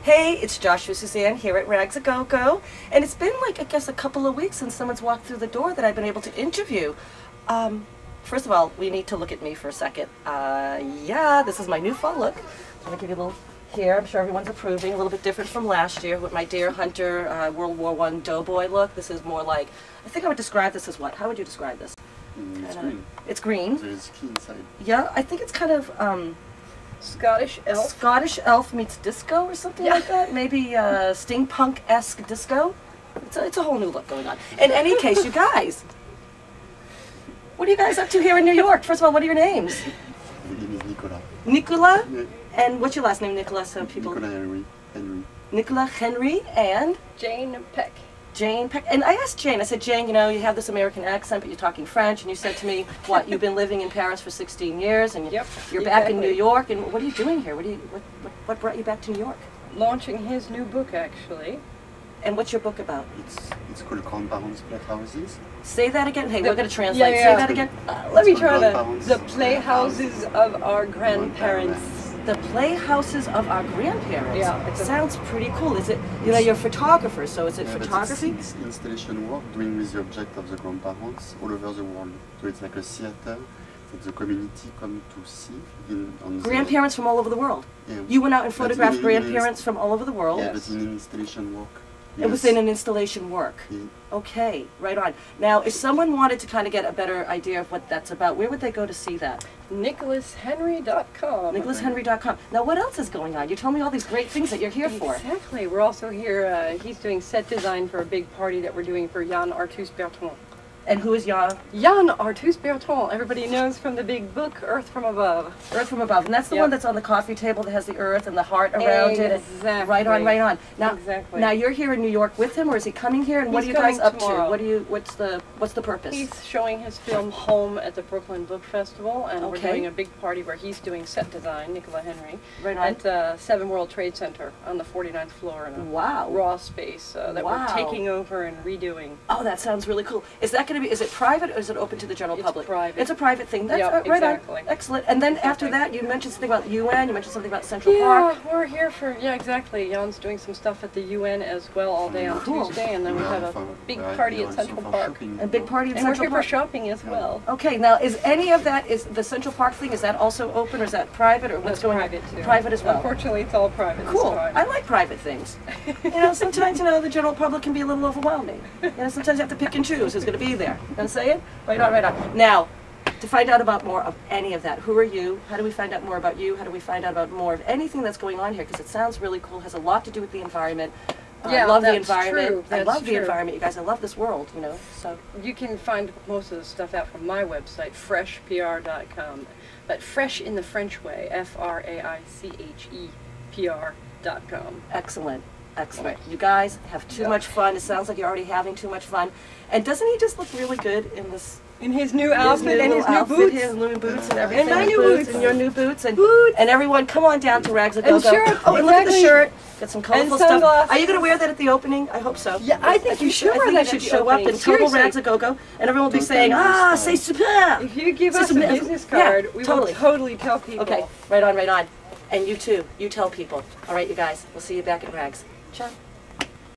Hey, it's Joshua Suzanne here at Rags-A-GoGo, and it's been like, I guess, a couple of weeks since someone's walked through the door that I've been able to interview. First of all, we need to look at me for a second. Yeah, this is my new fall look. I'm gonna give you a little here. I'm sure everyone's approving. A little bit different from last year with my Deer Hunter World War I doughboy look. This is more like, I think I would describe this as what? How would you describe this? It's green. It's green. There's key inside. Yeah, I think it's kind of Scottish elf. Scottish elf meets disco or something like that. Maybe steampunk-esque disco. It's a whole new look going on. In any case, you guys, what are you guys up to here in New York? First of all, what are your names? My name is Nikolas. Nikolas? Yeah. And what's your last name, Nikolas? So people. Nikolas Henry. Nikolas Henry and Jane Peck. Jane Peck. And I asked Jane, I said, Jane, you know, you have this American accent, but you're talking French, and you said to me, what, you've been living in Paris for 16 years, and you're back in New York, and what are you doing here? What brought you back to New York? Launching his new book, actually. And what's your book about? It's called Grandparents Playhouses. Say that again. Hey, we're going to translate. Yeah. Say that again. Let me try that. The playhouses of our grandparents. The playhouses of our grandparents. Yeah, it sounds pretty cool. Is it? You know, you're a photographer, so is it photography? It's installation work doing with the object of the grandparents all over the world. So it's like a theater that the community come to see. Grandparents from all over the world. Yeah. You went out and photographed grandparents from all over the world. Yeah, but in installation work. It was in an installation work. Yeah. Okay, right on. Now, if someone wanted to kind of get a better idea of what that's about, where would they go to see that? NikolasHenry.com. NikolasHenry.com. Now, what else is going on? You told me all these great things that you're here for. Exactly. We're also here. He's doing set design for a big party that we're doing for Jan Arthus Bertrand. And who is Jan? Jan Arthus Bertrand. Everybody knows from the big book, Earth from Above. Earth from Above. And that's the one that's on the coffee table that has the earth and the heart around it. Exactly. Right on, right on. Now, exactly. Now you're here in New York with him, or is he coming here? And what are you guys up to? What's the purpose? He's showing his film Home at the Brooklyn Book Festival, and we're doing a big party where he's doing set design, Nikolas Henry, at 7 World Trade Center on the 49th floor in a raw space that we're taking over and redoing. Oh, that sounds really cool. Is that going to be? Is it private? Or is it open to the general public? It's private. It's a private thing. That's right exactly. on. Excellent. And then after that, you mentioned something about the UN. You mentioned something about Central Park. Yeah, we're here for exactly. Jan's doing some stuff at the UN as well all day on Tuesday, and then we have a big party at Central Park. A big party at Central Park. And we're here for shopping as well. Okay. Now, is any of that the Central Park thing? Is that also open, or is that private, or what's going on? Private too. Private as well. Unfortunately, it's all private. Cool. I like private things. You know, sometimes the general public can be a little overwhelming. You know, sometimes you have to pick and choose who's going to be there. You know what I'm saying? Right on, right on. Now, to find out about more of any of that, who are you? How do we find out more about you? How do we find out about more of anything that's going on here? Because it sounds really cool. Has a lot to do with the environment. I love the environment. I love the environment, you guys. I love this world, you know. So you can find most of the stuff out from my website, freshpr.com. But fresh in the French way, FRAICHEPR.com. Excellent. Excellent. You guys have too much fun. It sounds like you're already having too much fun. And doesn't he just look really good in this? In his new outfit and his new boots. His new boots and everything. And my new boots. And your new boots. And everyone, come on down to Rags-A-GoGo. And shirt. Oh, and look at the shirt. Get some colorful stuff. Are you going to wear that at the opening? I hope so. Yeah, I think you should. I think you should show up in total Rags-A-GoGo, and everyone will be saying, "Ah, c'est super." If you give us a business card, we will totally tell people. Okay, right on, right on. And you too. You tell people. All right, you guys. We'll see you back at Rags. Ciao.